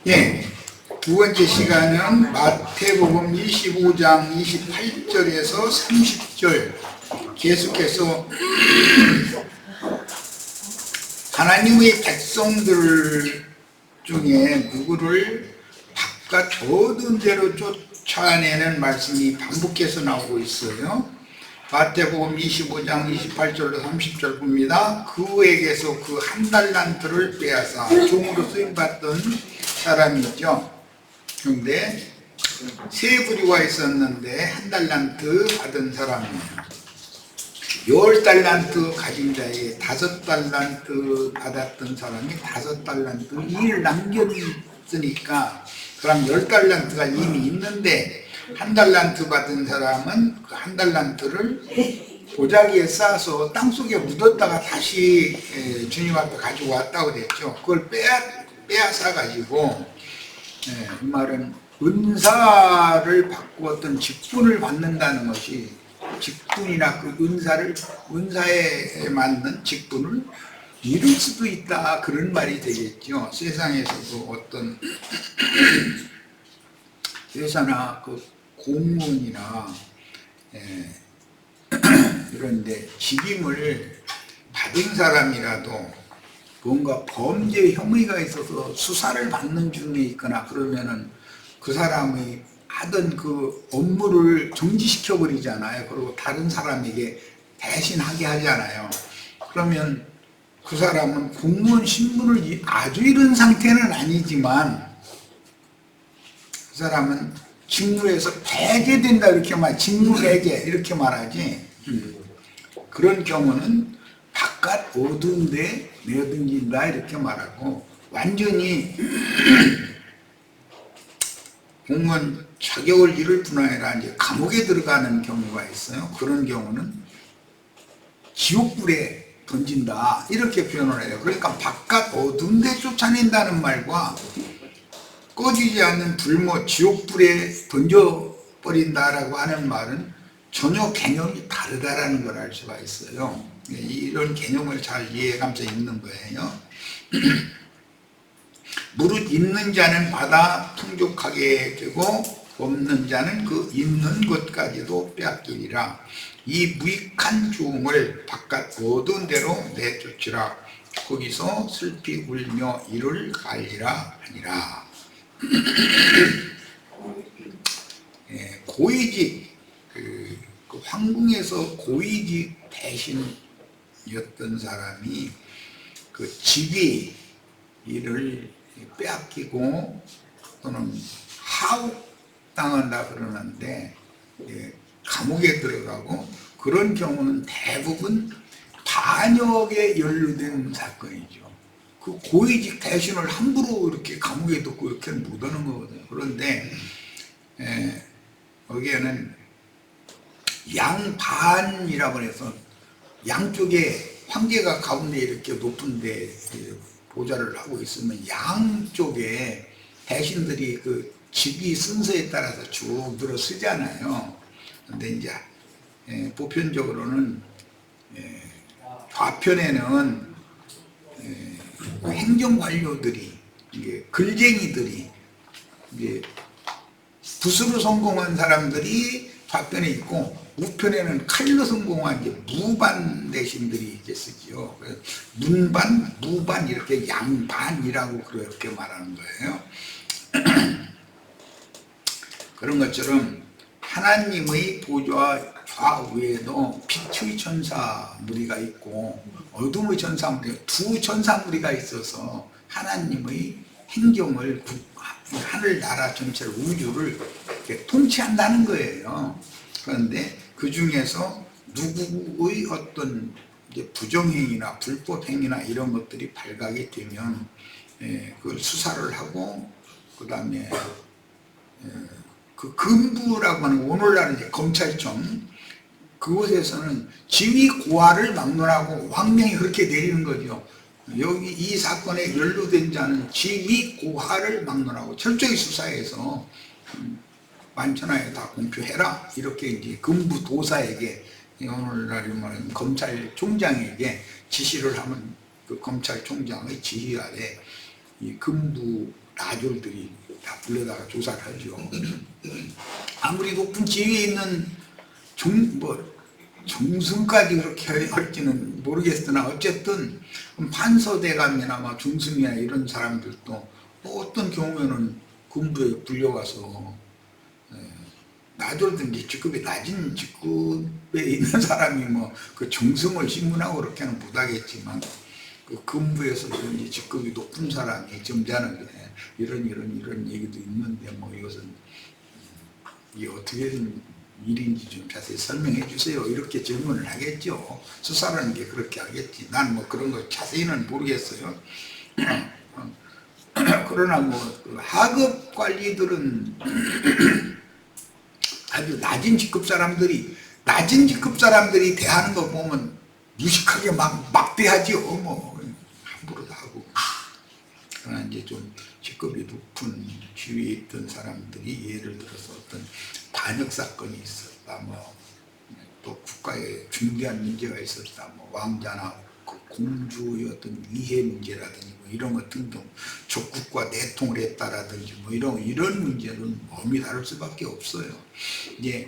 예, 두 번째 시간은 마태복음 25장 28절에서 30절 계속해서 하나님의 백성들 중에 누구를 바깥 어두운 데로 쫓아내는 말씀이 반복해서 나오고 있어요. 마태복음 25장 28절로 30절 봅니다. 그에게서 그 한 달란트를 빼앗아 종으로 쓰임받던 사람이죠. 그런데 세 부류가 있었는데 한 달란트 받은 사람이에요. 10달란트 가진 자에 5달란트 받았던 사람이 5달란트 일을 남겼으니까 그럼 10달란트가 이미 있는데 한 달란트 받은 사람은 그 한 달란트를 보자기에 싸서 땅속에 묻었다가 다시 주님 앞에 가지고 왔다고 그랬죠. 그걸 빼앗아 가지고 이 말은 은사를 받고 어떤 직분을 받는다는 것이 직분이나 그 은사에 맞는 직분을 잃을 수도 있다, 그런 말이 되겠죠. 세상에서도 어떤 회사나 그 공무원이나 이런데 직임을 받은 사람이라도 뭔가 범죄 혐의가 있어서 수사를 받는 중에 있거나 그러면은 그 사람이 하던 그 업무를 정지시켜 버리잖아요. 그리고 다른 사람에게 대신하게 하잖아요. 그러면 그 사람은 공무원 신분을 아주 잃은 상태는 아니지만 그 사람은 직무에서 배제된다, 이렇게 직무 배제 이렇게 말하지. 그런 경우는 바깥 어두운데 내어등진다 이렇게 말하고, 완전히 공무원 자격을 잃을 뿐 아니라 이제 감옥에 들어가는 경우가 있어요. 그런 경우는 지옥불에 던진다 이렇게 표현을 해요. 그러니까 바깥 어두운데 쫓아낸다는 말과 꺼지지 않는 불모 지옥불에 던져버린다라고 하는 말은 전혀 개념이 다르다라는 걸 알 수가 있어요. 이런 개념을 잘 이해하면서 읽는 거예요. 무릇 있는 자는 받아 풍족하게 되고 없는 자는 그 있는 것까지도 빼앗기리라. 이 무익한 종을 바깥 어두운 데로 내쫓으라. 거기서 슬피 울며 이를 갈리라 하니라. 고위직, 그 황궁에서 고위직 대신이었던 사람이 그 직위 일을 빼앗기고 또는 하옥당한다 그러는데 감옥에 들어가고, 그런 경우는 대부분 반역에 연루된 사건이죠. 그 고위직 대신을 함부로 이렇게 감옥에 뒀고 이렇게는 못 하는 거거든요. 그런데 여기에는 양반이라고 해서 양쪽에 황제가 가운데 이렇게 높은데 보좌를 하고 있으면 양쪽에 대신들이 그 직위 순서에 따라서 쭉 들어 쓰잖아요. 근데 이제 보편적으로는 좌편에는 행정관료들이, 이게 글쟁이들이, 이게 붓으로 성공한 사람들이 좌편에 있고, 우편에는 칼로 성공한 이제 무반 대신들이 이제 쓰지요. 문반, 무반 이렇게 양반이라고 그렇게 말하는 거예요. 그런 것처럼 하나님의 보좌 좌우에도 빛의 천사 무리가 있고 어둠의 천사 무리, 두 천사 무리가 있어서 하나님의 행정을, 하늘나라 전체를, 우주를 이렇게 통치한다는 거예요. 그런데 그 중에서 누구의 어떤 이제 부정행위나 불법행위나 이런 것들이 발각이 되면 그걸 수사를 하고, 그 다음에 그 금부라고 하는, 오늘날 이제 검찰청, 그곳에서는 지위 고하를 막론하고 왕명이 그렇게 내리는 거죠. 여기 이 사건에 연루된 자는 지위 고하를 막론하고 철저히 수사해서 만천하에 다 공표해라, 이렇게 이제 금부 도사에게, 오늘날 말하는 검찰총장에게 지시를 하면 그 검찰총장의 지휘 아래 이 금부라고 나졸들이 다 불러다가 조사를 하죠. 아무리 높은 지위에 있는 정승까지 그렇게 할지는 모르겠으나 어쨌든 판서대감이나 막 중승이나 이런 사람들도 어떤 경우에는 군부에 불려가서 나졸든지 직급이 낮은 직급에 있는 사람이 뭐 그 정승을 신문하고 그렇게는 못하겠지만 그 군부에서도 이제 직급이 높은 사람이 점잖은 이런 얘기도 있는데 뭐 이것은 이게 어떻게 된 일인지 좀 자세히 설명해 주세요. 이렇게 질문을 하겠죠. 수사라는 게 그렇게 하겠지. 난 뭐 그런 거 자세히는 모르겠어요. 그러나 뭐 그 하급 관리들은 아주 낮은 직급 사람들이 대하는 거 보면 무식하게 막대하지요. 뭐 함부로 다 하고. 그러나 이제 좀 직급이 높은 지위에 있던 사람들이 예를 들어서 어떤 반역 사건이 있었다, 뭐 또 국가에 중대한 문제가 있었다, 뭐 왕자나 공주의 어떤 위해 문제라든지 뭐 이런 것 등등, 적국과 내통을 했다라든지 뭐 이런 문제는 엄히 다룰 수밖에 없어요. 이제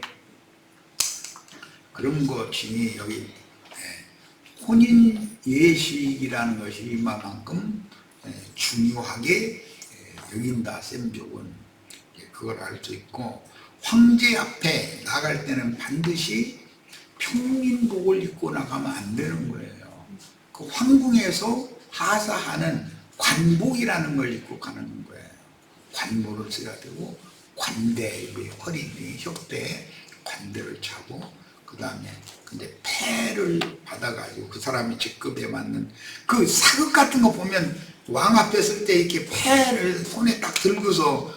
그런 것이 여기 혼인 예식이라는 것이 이만큼 중요하게 여긴다. 셈족은 그걸 알 수 있고, 황제 앞에 나갈 때는 반드시 평민복을 입고 나가면 안 되는 거예요. 그 황궁에서 하사하는 관복이라는 걸 입고 가는 거예요. 관모를 써야 되고, 관대, 허리, 협대에 관대를 차고, 그 다음에 근데 패를 받아가지고 그 사람이 직급에 맞는 그 사극 같은 거 보면 왕 앞에 설 때 이렇게 패를 손에 딱 들고서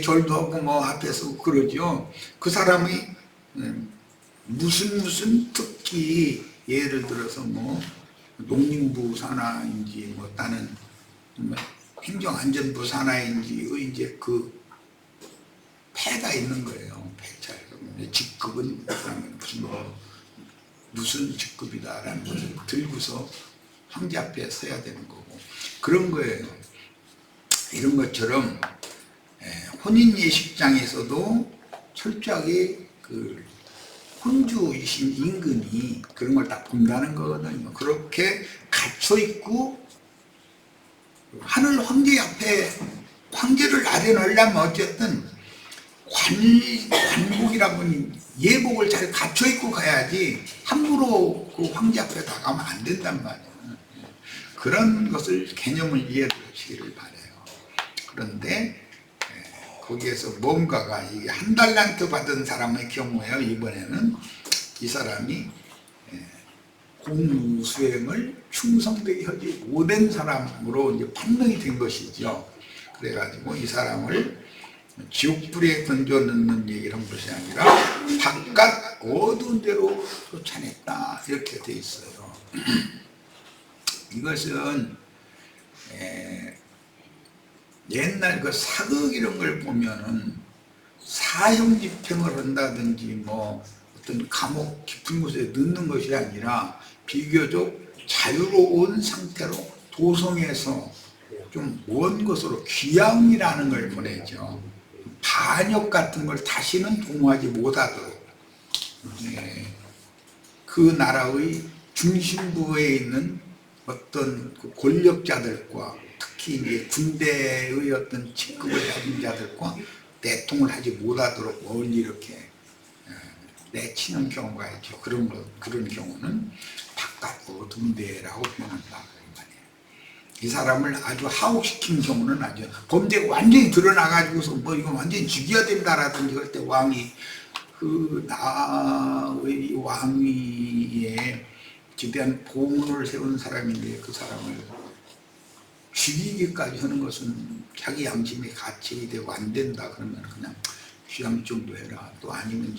절도 하고 뭐 앞에서 그러죠. 그 사람이 무슨 특히 예를 들어서 뭐 농림부 산하인지 뭐 다른 행정안전부 산하인지 이제 그 패가 있는 거예요. 패차. 직급은 무슨 직급이다라는 것을 들고서 황제 앞에 서야 되는 거고 그런 거예요. 이런 것처럼 혼인 예식장에서도 철저하게 그 혼주이신 임금이 그런 걸 다 본다는 거거든요. 그렇게 갇혀 있고 하늘 황제 앞에 황제를 나려놓으려면 어쨌든 관복이라고 하는 예복을 잘 갖춰 입고 가야지 함부로 그 황제 앞에 나가면 안 된단 말이에요. 그런 것을 개념을 이해해 주시기를 바라요. 그런데 거기에서 뭔가가 이게 한 달란트 받은 사람의 경우에요. 이번에는 이 사람이 공무 수행을 충성되게 하지 못한 사람으로 이제 판명이 된 것이죠. 그래가지고 이 사람을 지옥불에 던져 넣는 얘기를 한 것이 아니라 바깥 어두운 데로 쫓아냈다 이렇게 돼 있어요. 이것은 옛날 그 사극 이런 걸 보면은 사형 집행을 한다든지 뭐 어떤 감옥 깊은 곳에 넣는 것이 아니라 비교적 자유로운 상태로 도성에서 좀 먼 곳으로 귀양이라는 걸 보내죠. 반역 같은 걸 다시는 동하지 못하도록 그 나라의 중심부에 있는 어떤 그 권력자들과 특히 이제 군대의 어떤 직급을 가진 자들과 내통을 하지 못하도록 멀리 이렇게 내치는 경우가 있죠. 그런 경우는 바깥 어두운 데라고 표현한다. 이 사람을 아주 하옥시킨 경우는 아주 범죄가 완전히 드러나가지고서 뭐 이거 완전히 죽여야 된다라든지 그럴 때 왕이 그 나의 왕위에 지대한 보문을 세운 사람인데 그 사람을 죽이기까지 하는 것은 자기 양심에 가책이 되고 안 된다 그러면 그냥 귀양 정도 해라. 또 아니면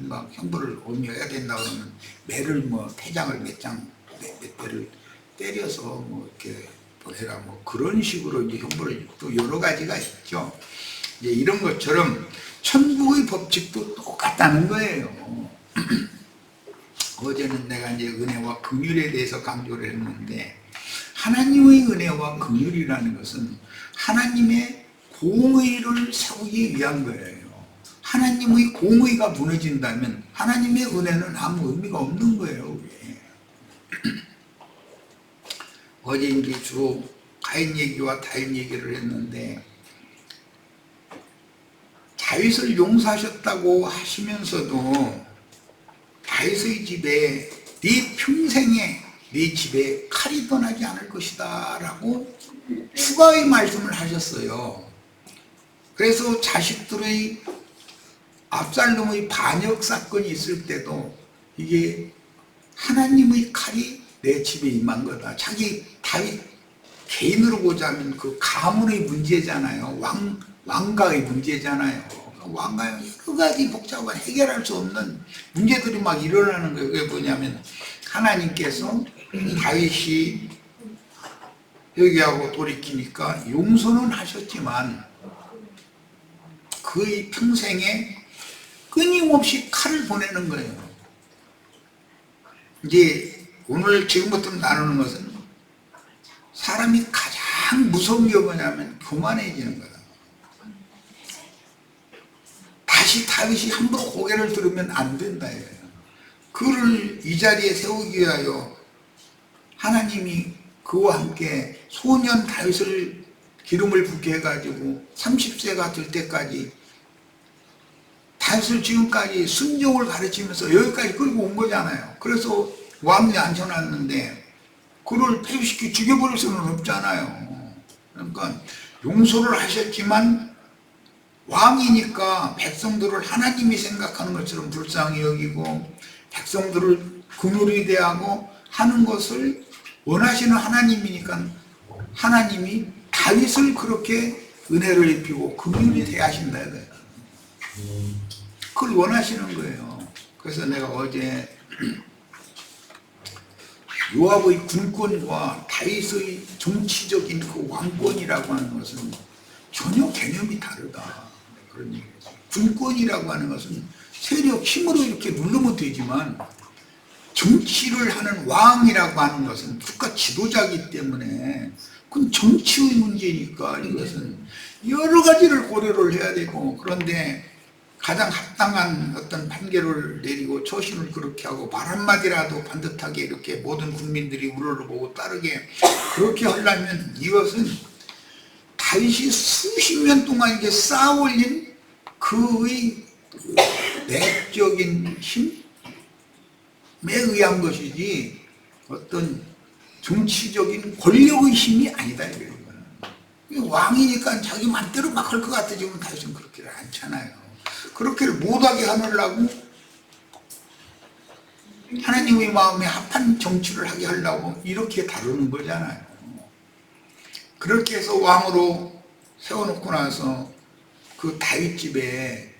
막 형벌을 엄해야 된다 그러면 매를 뭐 태장을 몇 대를 때려서 뭐 이렇게 해라 뭐 그런 식으로 이제 형벌을 또 여러 가지가 있죠. 이제 이런 것처럼 천국의 법칙도 똑같다는 거예요. 어제는 내가 이제 은혜와 긍휼에 대해서 강조를 했는데 하나님의 은혜와 긍휼이라는 것은 하나님의 공의를 세우기 위한 거예요. 하나님의 공의가 무너진다면 하나님의 은혜는 아무 의미가 없는 거예요. 어제 이제 주로 가인 얘기와 다윗 얘기를 했는데, 다윗을 용서하셨다고 하시면서도 다윗의 집에 네 평생에 네 집에 칼이 떠나지 않을 것이다 라고 추가의 말씀을 하셨어요. 그래서 자식들의 압살롬의 반역 사건이 있을 때도 이게 하나님의 칼이 내 집에 임한 거다. 자기 다윗 개인으로 보자면 그 가문의 문제잖아요. 왕가의 문제잖아요. 왕가의 여러 가지 복잡한 해결할 수 없는 문제들이 막 일어나는 거예요. 그게 뭐냐면 하나님께서 다윗이 회개하고 돌이키니까 용서는 하셨지만 그의 평생에 끊임없이 칼을 보내는 거예요. 이제 오늘 지금부터 나누는 것은 사람이 가장 무서운 게 뭐냐면 교만해지는 거다. 다시 다윗이 함부로 고개를 들으면 안 된다. 그를 이 자리에 세우기 위하여 하나님이 그와 함께 소년 다윗을 기름을 붓게 해가지고 30세가 될 때까지 다윗을 지금까지 순종을 가르치면서 여기까지 끌고 온 거잖아요. 그래서 왕위에 앉혀놨는데 그를 폐위시켜 죽여버릴 수는 없잖아요. 그러니까 용서를 하셨지만 왕이니까 백성들을 하나님이 생각하는 것처럼 불쌍히 여기고 백성들을 긍휼히 대하고 하는 것을 원하시는 하나님이니까 하나님이 다윗을 그렇게 은혜를 입히고 긍휼히 대하신다. 그걸 원하시는 거예요. 그래서 내가 어제 요압의 군권과 다윗의 정치적인 그 왕권이라고 하는 것은 전혀 개념이 다르다. 그런 얘기죠. 군권이라고 하는 것은 세력, 힘으로 이렇게 누르면 되지만 정치를 하는 왕이라고 하는 것은 국가 지도자이기 때문에 그건 정치의 문제니까 이것은 여러 가지를 고려를 해야 되고, 그런데 가장 합당한 어떤 판결을 내리고 처신을 그렇게 하고 말 한마디라도 반듯하게 이렇게 모든 국민들이 우러러 보고 따르게 그렇게 하려면 이것은 다윗이 수십 년 동안 이게 쌓아올린 그의 내적인 힘에 의한 것이지 어떤 정치적인 권력의 힘이 아니다. 왕이니까 자기 맘대로 막 할 것 같아지면 다윗은 그렇게 않잖아요. 그렇게 못하게 하려고 하나님의 마음에 합한 정치를 하게 하려고 이렇게 다루는 거잖아요. 그렇게 해서 왕으로 세워놓고 나서 그 다윗 집에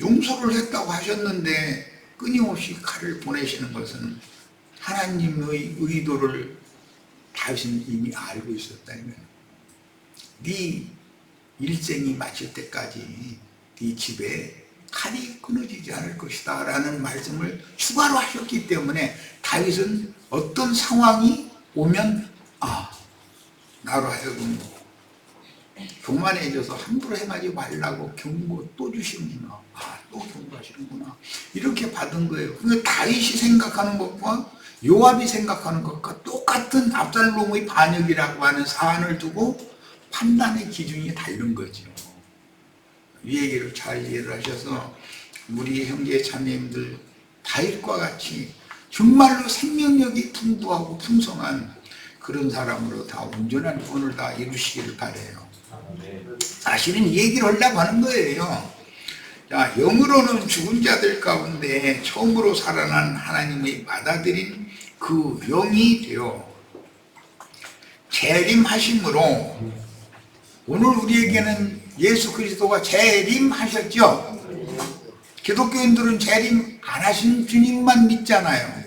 용서를 했다고 하셨는데 끊임없이 칼을 보내시는 것은 하나님의 의도를 다윗은 이미 알고 있었다. 네 일생이 마칠 때까지 네 집에 칼이 끊어지지 않을 것이다 라는 말씀을 추가로 하셨기 때문에 다윗은 어떤 상황이 오면 나로 하여금 교만해져서 함부로 행하지 말라고 경고 또 주시는구나. 또 경고하시는구나. 이렇게 받은 거예요. 그러니까 다윗이 생각하는 것과 요압이 생각하는 것과 똑같은 압살롬의 반역이라고 하는 사안을 두고 판단의 기준이 다른 거죠. 이 얘기를 잘 이해를 하셔서 우리 형제 자매님들 다윗과 같이 정말로 생명력이 풍부하고 풍성한 그런 사람으로 다 온전한 구원을 다 이루시기를 바라요. 사실은 이 얘기를 하려고 하는 거예요. 자, 영으로는 죽은 자들 가운데 처음으로 살아난 하나님의 받아들인 그 영이 되어 재림하심으로 오늘 우리에게는 예수 그리스도가 재림하셨죠. 기독교인들은 재림 안 하신 주님만 믿잖아요.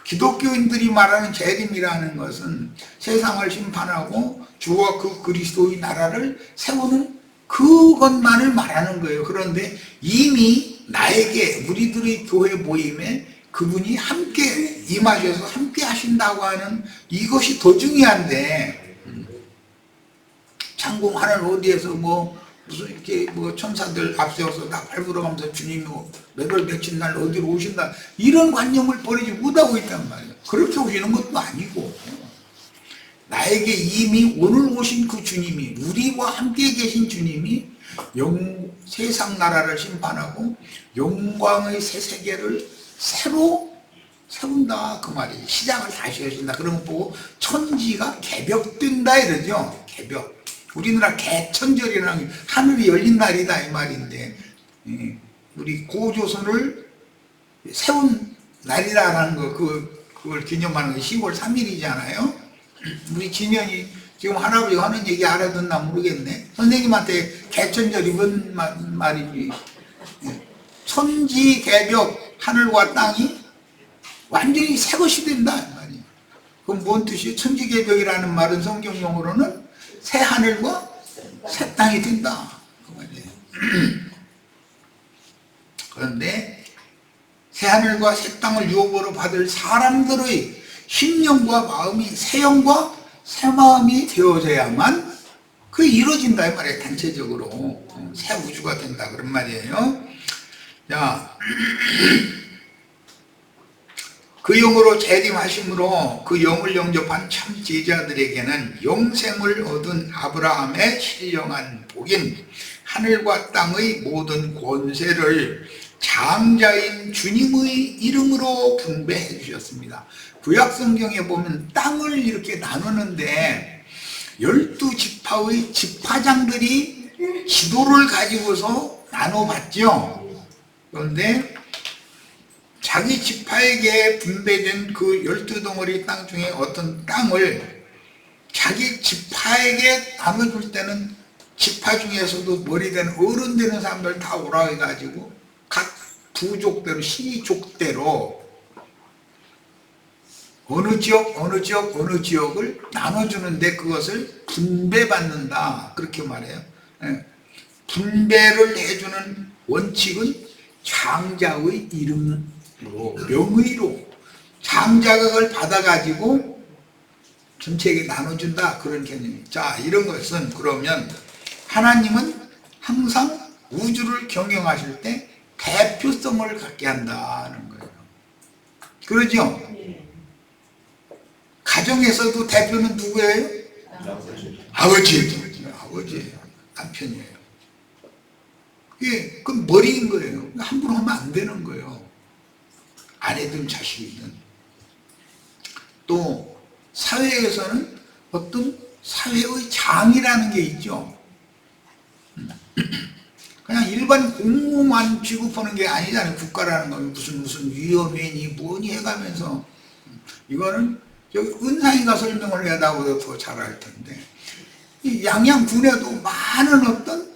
기독교인들이 말하는 재림이라는 것은 세상을 심판하고 주와 그 그리스도의 나라를 세우는 그것만을 말하는 거예요. 그런데 이미 나에게 우리들의 교회 모임에 그분이 함께 임하셔서 함께 하신다고 하는 이것이 더 중요한데 창공 하늘 어디에서 뭐 무슨 이렇게 뭐 천사들 앞세워서 다 밟으러가면서 주님이 몇 월 며칠 날 어디로 오신다 이런 관념을 버리지 못하고 있단 말이에요. 그렇게 오시는 것도 아니고 나에게 이미 오늘 오신 그 주님이 우리와 함께 계신 주님이 세상 나라를 심판하고 영광의 새 세계를 새로 세운다 그 말이에요. 시작을 다시 하신다. 그런 거 보고 천지가 개벽된다 이러죠. 개벽. 우리나라 개천절이라는 하늘이 열린 날이다 이 말인데 우리 고조선을 세운 날이라는 거 그걸 기념하는 게 10월 3일이잖아요. 우리 진현이 지금 할아버지가 하는 얘기 알아듣나 모르겠네. 선생님한테 개천절이 뭔 말인지. 천지 개벽 하늘과 땅이 완전히 새 것이 된다 이 말이에요. 그럼 뭔 뜻이에요? 천지 개벽이라는 말은 성경 용어로는 새 하늘과 새 땅이 된다 그 말이에요. 그런데 새 하늘과 새 땅을 유업으로 받을 사람들의 심령과 마음이 새 영과 새 마음이 되어져야만 그게 이루어진다 이 말이에요. 단체적으로 새 우주가 된다 그런 말이에요. 자, 그 영으로 재림하심으로 그 영을 영접한 참 제자들에게는 영생을 얻은 아브라함의 신령한 복인 하늘과 땅의 모든 권세를 장자인 주님의 이름으로 분배해 주셨습니다. 구약성경에 보면 땅을 이렇게 나누는데 12지파의 지파장들이 지도를 가지고서 나눠봤죠. 그런데 자기 지파에게 분배된 그 12덩어리 땅 중에 어떤 땅을 자기 지파에게 나눠줄 때는 지파 중에서도 머리 된 어른 되는 사람들 다 오라 해가지고 각 부족대로 시족대로 어느 지역을 나눠주는데 그것을 분배받는다 그렇게 말해요. 분배를 해주는 원칙은 장자의 이름으로 명의로 장자각을 받아가지고 전체에게 나눠준다 그런 개념이. 자, 이런 것은 그러면 하나님은 항상 우주를 경영하실 때 대표성을 갖게 한다는 거예요. 그러죠? 가정에서도 대표는 누구예요? 아버지예요. 남편이에요. 예, 그건 머리인 거예요. 함부로 하면 안 되는 거예요. 아내든 자식이든. 또 사회에서는 어떤 사회의 장이라는 게 있죠. 그냥 일반 공무만 취급하는 게 아니잖아요. 국가라는 건 무슨 위원회니 뭐니 해가면서 이거는 여기 은상이가 설명을 해야 나보다 더 잘할 텐데 이 양양군에도 많은 어떤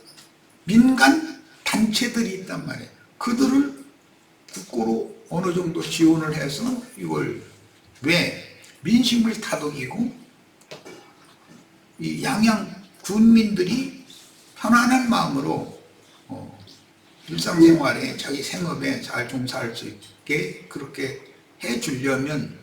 민간 단체들이 있단 말이에요. 그들을 국고로 어느 정도 지원을 해서 이걸 왜 민심을 다독이고 이 양양 군민들이 편안한 마음으로 일상생활에 자기 생업에 잘 좀 살 수 있게 그렇게 해주려면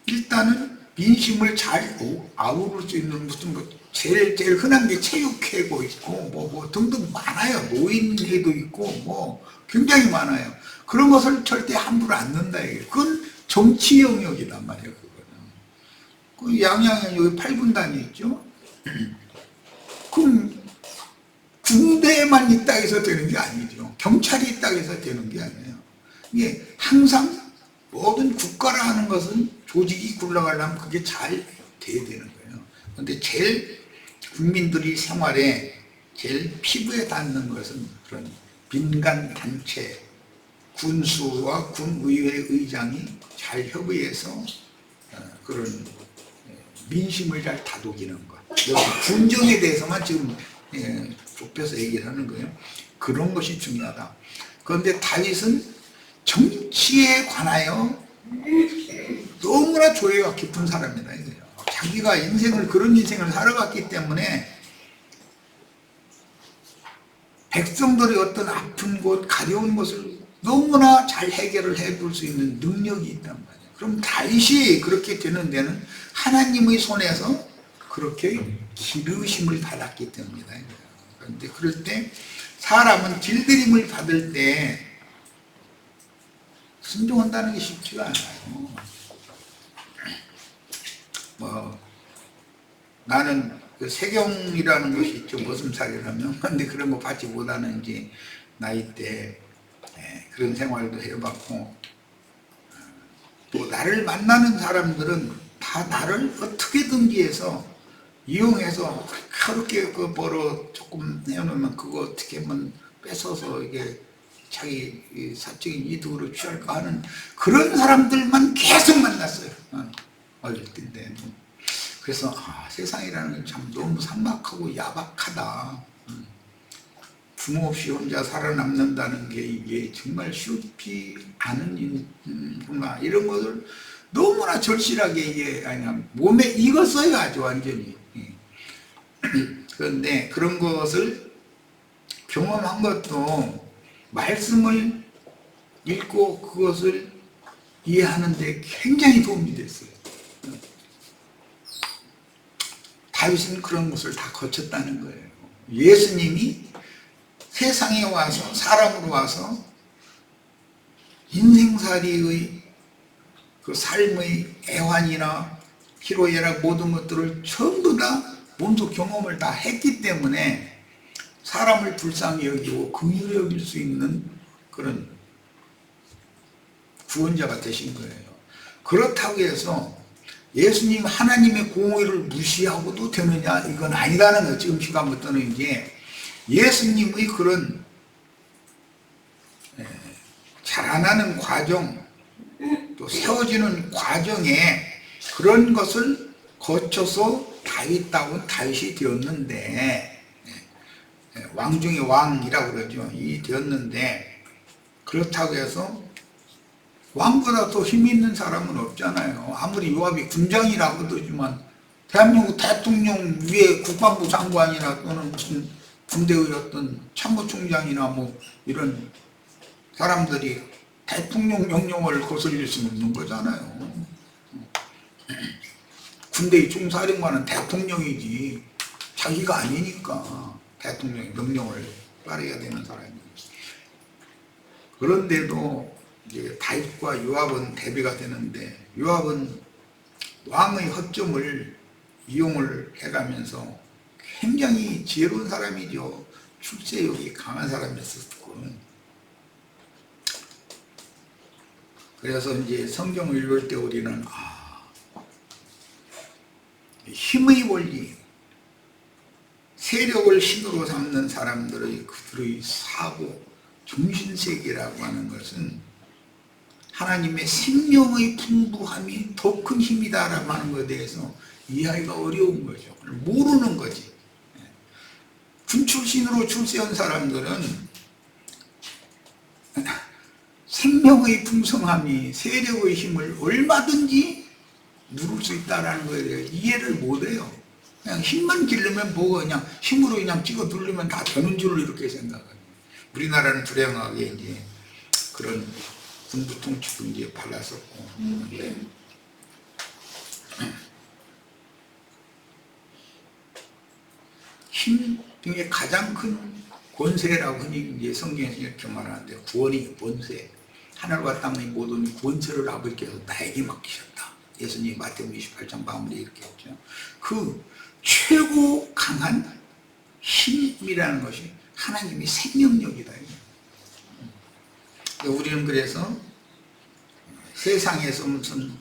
일단은 민심을 잘 아우를 수 있는 무슨 제일 흔한 게 체육회고 있고 뭐 등등 많아요. 노인회도 있고 뭐 굉장히 많아요. 그런 것을 절대 함부로 안 넣는다 이게. 그건 정치 영역이란 말이에요. 그거는. 그 양양에 여기 8분단이 있죠. 그럼 군대만 있다 해서 되는 게 아니죠. 경찰이 있다 해서 되는 게 아니에요. 이게 항상 모든 국가라 하는 것은 조직이 굴러가려면 그게 잘 돼야 되는 거예요. 그런데 제일 국민들이 생활에 제일 피부에 닿는 것은 그런 민간 단체, 군수와 군의회 의장이 잘 협의해서 그런 민심을 잘 다독이는 것. 여기 군정에 대해서만 지금 좁혀서 얘기를 하는 거예요. 그런 것이 중요하다. 그런데 다윗은 정치에 관하여 너무나 조예가 깊은 사람이다 이거예요. 자기가 그런 인생을 살아갔기 때문에 백성들의 어떤 아픈 곳, 가려운 것을 너무나 잘 해결을 해볼 수 있는 능력이 있단 말이에요. 그럼 다윗이 그렇게 되는 데는 하나님의 손에서 그렇게 기르심을 받았기 때문이다. 그런데 그럴 때 사람은 길들임을 받을 때 순종한다는 게 쉽지가 않아요. 나는 그 세경이라는 것이 있죠. 머슴살이라면. 근데 그런 거 받지 못하는 이제 나이 때 그런 생활도 해봤고, 또 나를 만나는 사람들은 다 나를 어떻게든지 해서 이용해서 그렇게 그 벌어 조금 내놓으면 그거 어떻게 하면 뺏어서 이게 자기 사적인 이득으로 취할까 하는 그런 사람들만 계속 만났어요. 어릴 때인데. 그래서 세상이라는 건 참 너무 삭막하고 야박하다. 부모 없이 혼자 살아남는다는 게 이게 정말 쉽지 않은 구나, 이런 것을 너무나 절실하게 이게 몸에 익었어요. 아주 완전히. 그런데 그런 것을 경험한 것도 말씀을 읽고 그것을 이해하는 데 굉장히 도움이 됐어요. 다윗은 그런 것을 다 거쳤다는 거예요. 예수님이 세상에 와서, 사람으로 와서 인생살이의 그 삶의 애환이나 희로애락 모든 것들을 전부 다 몸소 경험을 다 했기 때문에 사람을 불쌍히 여기고 긍휼히 여길 수 있는 그런 구원자가 되신 거예요. 그렇다고 해서 예수님 하나님의 공의를 무시하고도 되느냐, 이건 아니라는 거예요. 지금 시간부터는 이제 예수님의 그런 자라나는 과정, 또 세워지는 과정에 그런 것을 거쳐서 다윗다운 다윗이 되었는데, 왕 중의 왕이라고 그러죠. 이 되었는데, 그렇다고 해서 왕보다 더 힘 있는 사람은 없잖아요. 아무리 요압이 군장이라고 그러지만 대한민국 대통령 위에 국방부 장관이나 또는 무슨 군대의 어떤 참모총장이나 뭐 이런 사람들이 대통령 명령을 거슬릴 수는 없는 거잖아요. 군대의 총사령관은 대통령이지 자기가 아니니까 대통령의 명령을 따라야 되는 사람이지. 그런데도 이제 다윗과 요압은 대비가 되는데, 요압은 왕의 허점을 이용을 해가면서 굉장히 지혜로운 사람이죠. 출세욕이 강한 사람이었었고, 그래서 이제 성경을 읽을 때 우리는 힘의 원리, 세력을 힘으로 삼는 사람들의 그들의 사고, 정신세계라고 하는 것은 하나님의 생명의 풍부함이 더 큰 힘이다라고 하는 것에 대해서 이해하기가 어려운 거죠. 모르는 거지. 군 출신으로 출세한 사람들은 생명의 풍성함이 세력의 힘을 얼마든지 누를 수 있다는 거에 대해 이해를 못해요. 그냥 힘만 기르면 뭐가 그냥 힘으로 그냥 찍어 누르면 다 되는 줄로 이렇게 생각해요. 우리나라는 불행하게 이제 그런 군부 통치도 이제 발랐었고, 힘 중에 가장 큰 권세라고 흔히 이제 성경에서 이렇게 말하는데, 구원이 권세, 하늘과 땅의 모든 권세를 아버지께서 나에게 맡기셨다. 예수님이 마태복음 28장 마무리 이렇게 했죠. 그 최고 강한 힘이라는 것이 하나님의 생명력이다. 우리는 그래서 세상에서 무슨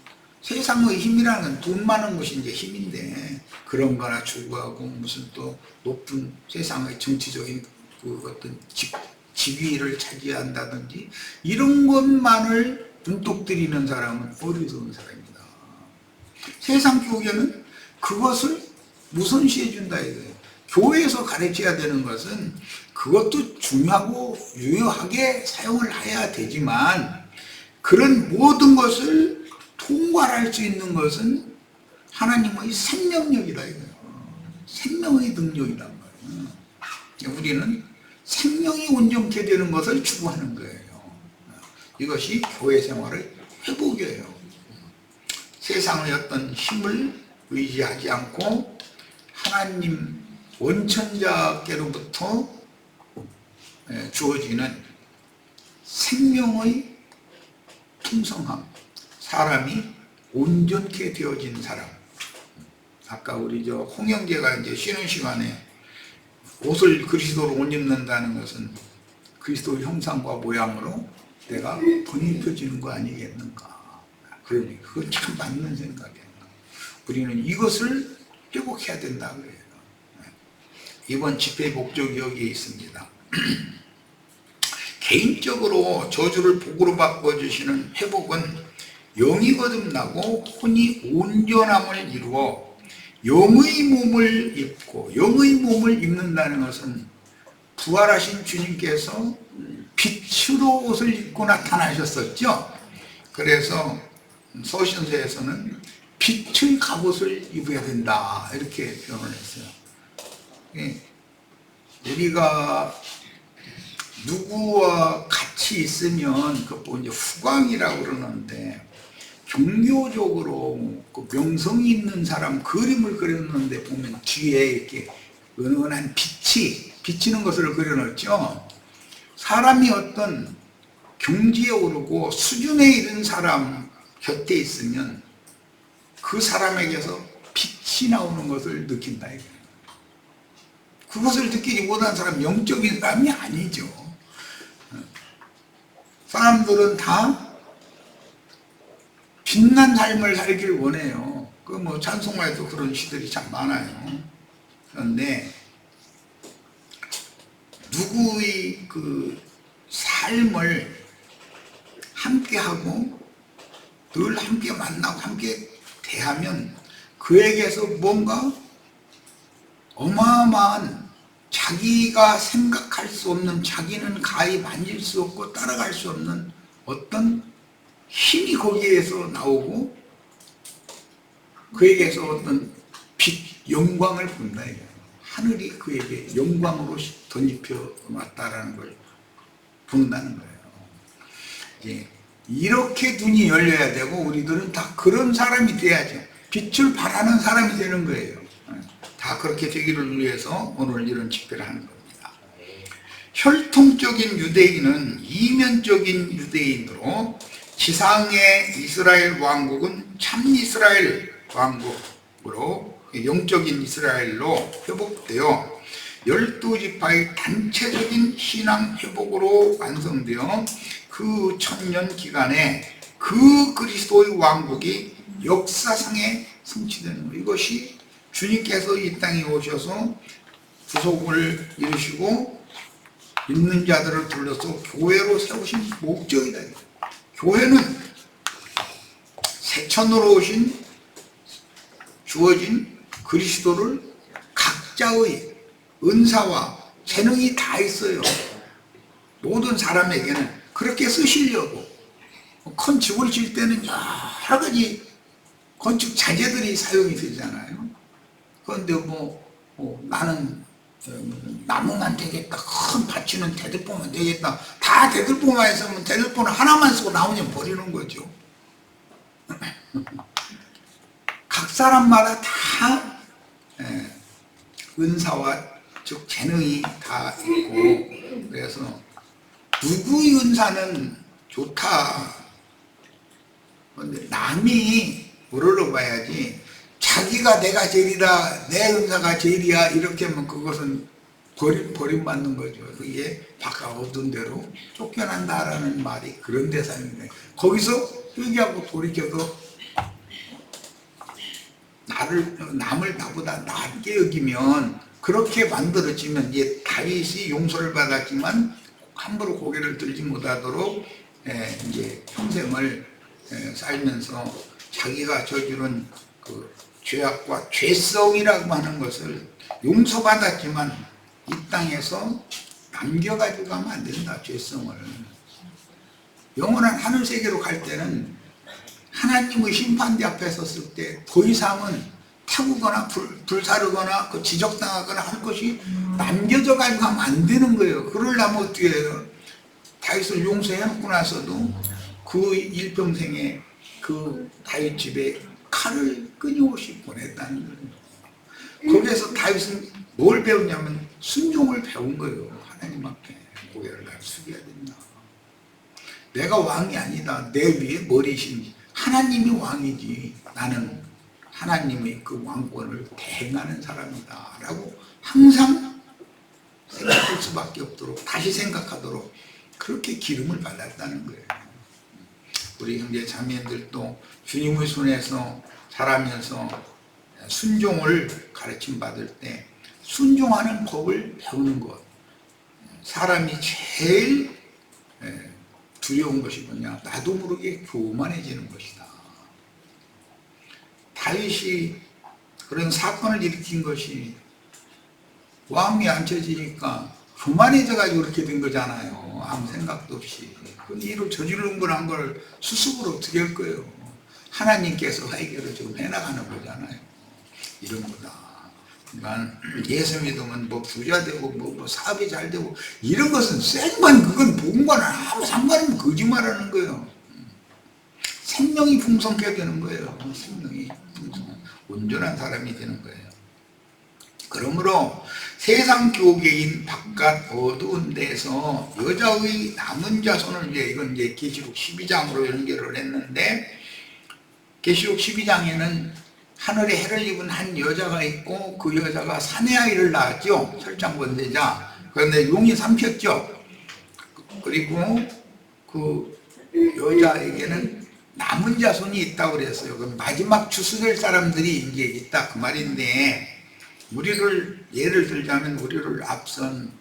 세상의 힘이라는 건 돈 많은 것이 이제 힘인데, 그런 거나 추구하고 무슨 또 높은 세상의 정치적인 그 어떤 지위를 차지한다든지 이런 것만을 눈독 들이는 사람은 어리석은 사람입니다. 세상 교계는 그것을 우선시해 준다 이거예요. 교회에서 가르쳐야 되는 것은 그것도 중요하고 유효하게 사용을 해야 되지만, 그런 모든 것을 통괄할 수 있는 것은 하나님의 생명력이다 이거예요. 생명의 능력이란 말이에요. 우리는 생명이 온전케 되는 것을 추구하는 거예요. 이것이 교회 생활의 회복이에요. 세상의 어떤 힘을 의지하지 않고 하나님 원천자께로부터 주어지는 생명의 풍성함, 사람이 온전케 되어진 사람. 아까 우리 홍영재가 이제 쉬는 시간에 옷을 그리스도로 옷 입는다는 것은 그리스도의 형상과 모양으로 내가 번입혀지는 거 아니겠는가. 그러니 그건 참 맞는 생각이에요. 우리는 이것을 회복해야 된다 그래요. 이번 집회의 목적이 여기에 있습니다. 개인적으로 저주를 복으로 바꿔주시는 회복은 영이 거듭나고 혼이 온전함을 이루어 영의 몸을 입고, 영의 몸을 입는다는 것은 부활하신 주님께서 빛으로 옷을 입고 나타나셨었죠. 그래서 서신서에서는 빛의 갑옷을 입어야 된다 이렇게 표현을 했어요. 우리가 누구와 같이 있으면 그거 이제 후광이라고 그러는데, 종교적으로 그 명성이 있는 사람 그림을 그렸는데 보면 뒤에 이렇게 은은한 빛이 비치는 것을 그려놨죠. 사람이 어떤 경지에 오르고 수준에 이른 사람 곁에 있으면 그 사람에게서 빛이 나오는 것을 느낀다 이거예요. 그것을 느끼지 못한 사람은 영적인 사람이 아니죠. 사람들은 다 빛난 삶을 살길 원해요. 그 찬송가에도 그런 시들이 참 많아요. 그런데 누구의 그 삶을 함께하고 늘 함께 만나고 함께 대하면 그에게서 뭔가 어마어마한, 자기가 생각할 수 없는, 자기는 가히 만질 수 없고 따라갈 수 없는 어떤 힘이 거기에서 나오고 그에게서 어떤 빛, 영광을 본다. 하늘이 그에게 영광으로 덧입혀 왔다라는 걸 본다는 거예요. 이제 이렇게 눈이 열려야 되고 우리들은 다 그런 사람이 돼야죠. 빛을 발하는 사람이 되는 거예요. 다 그렇게 되기를 위해서 오늘 이런 집회를 하는 겁니다. 혈통적인 유대인은 이면적인 유대인으로 지상의 이스라엘 왕국은 참 이스라엘 왕국으로 영적인 이스라엘로 회복되어 12지파의 단체적인 신앙 회복으로 완성되어 그 천년 기간에 그 그리스도의 왕국이 역사상에 성취되는 것. 이것이 주님께서 이 땅에 오셔서 구속을 이루시고 믿는 자들을 불러서 교회로 세우신 목적이다. 교회는 새천으로 오신 주어진 그리스도를 각자의 은사와 재능이 다 있어요. 모든 사람에게는 그렇게 쓰시려고. 건축을 질 때는 여러 가지 건축 자재들이 사용이 되잖아요. 그런데 나는 나무만 되겠다, 큰 밭이는 대들보만 되겠다, 다 대들보만 있으면 대들보는 하나만 쓰고 나머지는 버리는 거죠. 각 사람마다 다 은사와 즉 재능이 다 있고, 그래서 누구의 은사는 좋다. 그런데 남이 우러러 봐야지 자기가 내가 제일이다, 내 은사가 제일이야 이렇게 하면 그것은 버림받는 거죠. 그게 바깥 얻은 대로 쫓겨난다라는 말이 그런 대상인데, 거기서 회개하고 돌이켜서 남을 나보다 낮게 여기면, 그렇게 만들어지면 이제 다윗이 용서를 받았지만 함부로 고개를 들지 못하도록 이제 평생을 살면서 자기가 저지른 그 죄악과 죄성이라고 하는 것을 용서받았지만 이 땅에서 남겨가지고 가면 안 된다. 죄성을 영원한 하늘 세계로 갈 때는 하나님의 심판대 앞에 섰을 때 더 이상은 타구거나 불사르거나 그 지적당하거나 할 것이 남겨져 가지고 가면 안 되는 거예요. 그러려면 어떻게 해요? 다윗을 용서해놓고 나서도 그 일평생에 그 다윗 집에 칼을 끊임없이 보냈다는 거예요. 거기에서 다윗은 뭘 배웠냐면 순종을 배운 거예요. 하나님 앞에 고개를 날 숙여야 된다. 내가 왕이 아니다. 내 위에 머리신 하나님이 왕이지. 나는 하나님의 그 왕권을 대행하는 사람이다 라고 항상 생각할 수밖에 없도록, 다시 생각하도록 그렇게 기름을 발랐다는 거예요. 우리 형제 자매들도 주님의 손에서 자라면서 순종을 가르침 받을 때 순종하는 법을 배우는 것. 사람이 제일 두려운 것이 뭐냐? 나도 모르게 교만해지는 것이다. 다윗이 그런 사건을 일으킨 것이 왕이 앉혀지니까 교만해져가지고 그렇게 된 거잖아요. 아무 생각도 없이. 그 일을 저지른 거란 걸 수습을 어떻게 할 거예요? 하나님께서 해결을 좀 해나가는 거잖아요. 이런 거다. 그러니까 예수 믿으면 뭐 부자 되고 뭐 사업이 잘 되고 이런 것은 생만 그건 복음과는 아무 상관없는 거짓말하는 거예요. 생명이 풍성하게 되는 거예요. 생명이 풍성, 온전한 사람이 되는 거예요. 그러므로 세상 교계인 바깥 어두운 데서 여자의 남은 자손을 위해, 이건 이제 계시록 12장으로 연결을 했는데, 계시록 12장에는 하늘에 해를 입은 한 여자가 있고 그 여자가 사내 아이를 낳았죠. 설장번대자. 그런데 용이 삼켰죠. 그리고 그 여자에게는 남은 자손이 있다고 그랬어요. 그럼 마지막 추수될 사람들이 이제 있다 그 말인데, 우리를 예를 들자면 우리를 앞선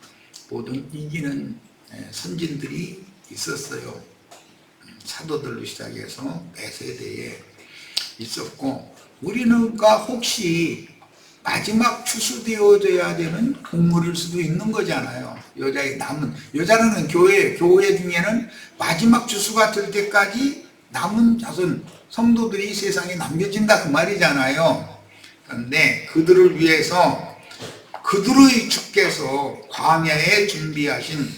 모든 이기는 선진들이 있었어요. 사도들로 시작해서 매 세대에 있었고, 우리가 혹시 마지막 추수되어져야 되는 동물일 수도 있는 거잖아요. 여자의 남은, 여자는 교회 중에는 마지막 추수가 될 때까지 남은 자손 성도들이 세상에 남겨진다 그 말이잖아요. 그런데 그들을 위해서 그들의 주께서 광야에 준비하신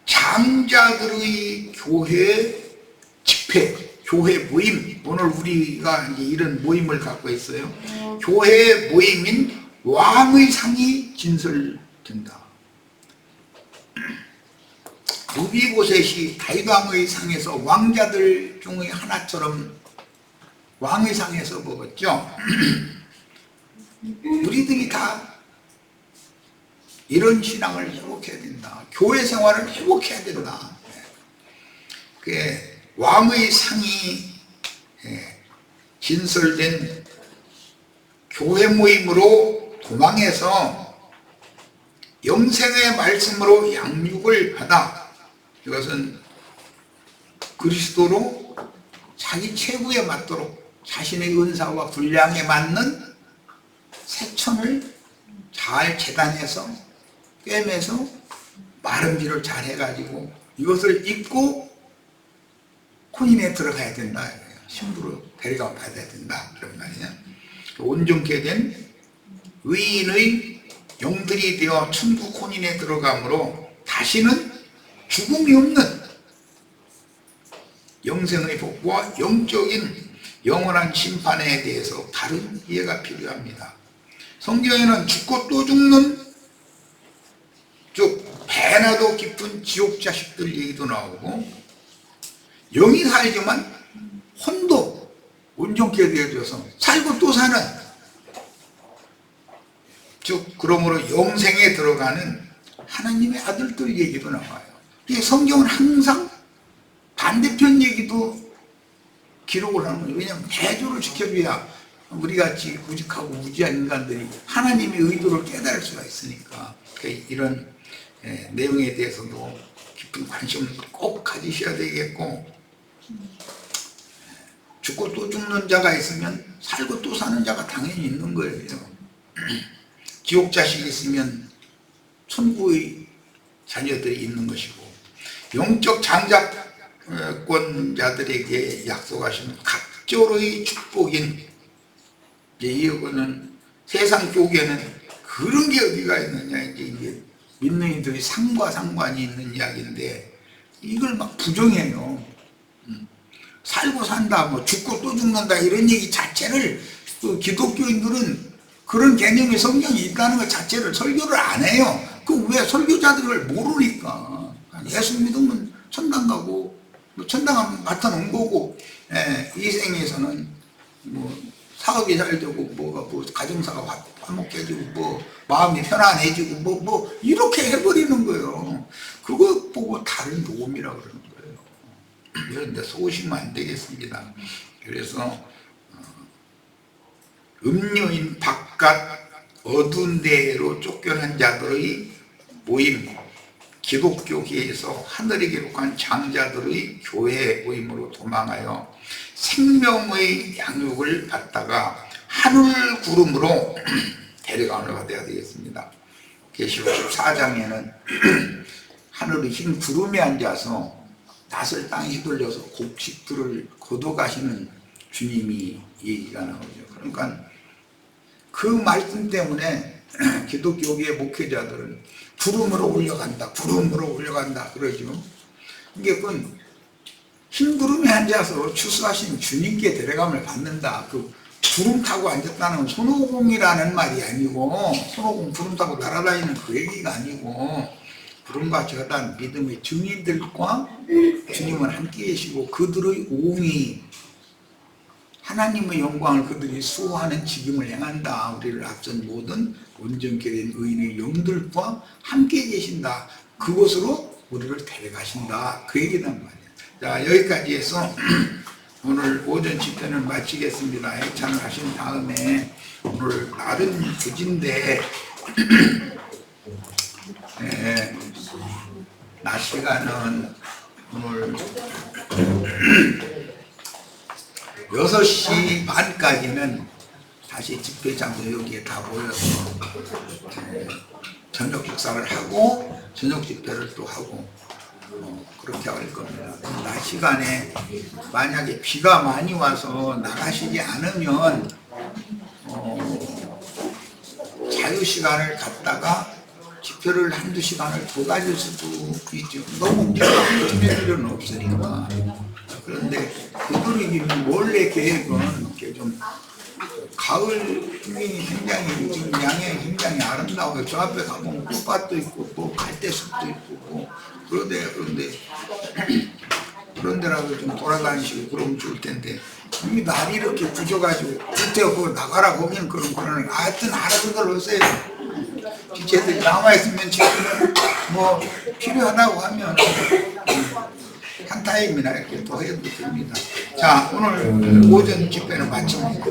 장자들의 교회 집회, 교회 모임, 오늘 우리가 이제 이런 모임을 갖고 있어요. 교회 모임인 왕의 상이 진설된다. 무비보셋이 다윗 왕의 상에서 왕자들 중의 하나처럼 왕의 상에서 먹었죠. 우리들이 다 이런 신앙을 회복해야 된다. 교회 생활을 회복해야 된다. 왕의 상이 진설된 교회 모임으로 도망해서 영생의 말씀으로 양육을 받아, 이것은 그리스도로 자기 체구에 맞도록 자신의 은사와 분량에 맞는 새천을 잘 재단해서 꿰매서 마름질을 잘 해가지고 이것을 입고 혼인에 들어가야 된다. 신부로 데려가 받아야 된다. 그런 말이냐. 온전케 된 의인의 영들이 되어 천국 혼인에 들어가므로 다시는 죽음이 없는 영생의 복과 영적인 영원한 심판에 대해서 바른 이해가 필요합니다. 성경에는 죽고 또 죽는, 즉 배나도 깊은 지옥 자식들 얘기도 나오고, 영이 살지만 혼도 온전케 되어져서 살고 또 사는, 즉 그러므로 영생에 들어가는 하나님의 아들들 얘기도 나와요. 성경은 항상 반대편 얘기도 기록을 하는 거예요. 왜냐하면 대조를 지켜줘야 우리같이 구직하고 무지한 인간들이 하나님의 의도를 깨달을 수가 있으니까, 이런 내용에 대해서도 깊은 관심을 꼭 가지셔야 되겠고, 죽고 또 죽는 자가 있으면 살고 또 사는 자가 당연히 있는 거예요. 지옥 자식이 있으면 천국의 자녀들이 있는 것이고, 영적 장자권자들에게 약속하신 각조의 축복인, 이거는 세상 쪽에는 그런 게 어디가 있느냐, 이제 믿는 이들이 상과 상관이 있는 이야기인데 이걸 막 부정해요. 살고 산다, 뭐 죽고 또 죽는다, 이런 얘기 자체를 그 기독교인들은 그런 개념이 성경에 있다는 것 자체를 설교를 안 해요. 그 왜 설교자들을 모르니까. 예수 믿으면 천당 가고, 뭐 천당 맡아 놓은 거고, 이 생에서는 뭐 사업이 잘 되고, 뭐 가정사가 화목해지고, 뭐 마음이 편안해지고, 뭐 이렇게 해버리는 거예요. 그거 보고 다른 복음이라고 그러는 거예요. 그런데 속으시면 안 되겠습니다. 그래서 음녀인 바깥 어두운 데로 쫓겨난 자들의 모임, 기독교계에서 하늘에 기록한 장자들의 교회 모임으로 도망하여 생명의 양육을 받다가 하늘 구름으로 데려가는 되어야 되겠습니다. 계시록 14장에는 하늘의 흰 구름에 앉아서 낯을 땅에 휘둘려서 곡식들을 걷어가시는 주님이 얘기가 나오죠. 그러니까 그 말씀 때문에 기독교계의 목회자들은 구름으로 올라간다, 구름으로 올라간다 그러죠. 이게 그 흰 구름에 앉아서 추수하신 주님께 데려감을 받는다. 그 구름 타고 앉았다는 건 손오공이라는 말이 아니고, 손오공 구름 타고 날아다니는 그 얘기가 아니고, 구름과 저단 믿음의 증인들과 주님은 함께 계시고 그들의 오음이 하나님의 영광을 그들이 수호하는 직임을 행한다. 우리를 앞선 모든 온전케 된 의인의 영들과 함께 계신다. 그곳으로 우리를 데려가신다. 그 얘기란 말이에요. 자, 여기까지 해서 오늘 오전 집회는 마치겠습니다. 해찬을 하신 다음에 오늘 날은 주진데 낮 시간은 오늘 6시 반까지는 다시 집회 장소 여기에 다 모여서 저녁 식사를 하고 저녁 집회를 또 하고 그렇게 할 겁니다. 낮 시간에 만약에 비가 많이 와서 나가시지 않으면 자유 시간을 갖다가 집회를 한두 시간을 더 가질 수도 있죠. 너무 비가 그칠 필요는 없으니까. 그런데 그들이 원래 계획은 이렇게 좀 가을 풍경이 굉장히 지금 양양이 굉장히 아름다워요. 저 앞에 가보면 꽃밭도 있고 뭐 갈대숲도 있고 뭐 그런데 그런 데라도 좀 돌아다니시고 그러면 좋을 텐데 이 날이 이렇게 굳어가지고 그때 그 나가라 거기는 그런 하여튼 알아서 들어오세요. 지체들이 남아있으면 지금 뭐 필요하다고 하면 한 타임이나 이렇게 또 해도 됩니다. 자, 오늘 오전 집회는 마칩니다.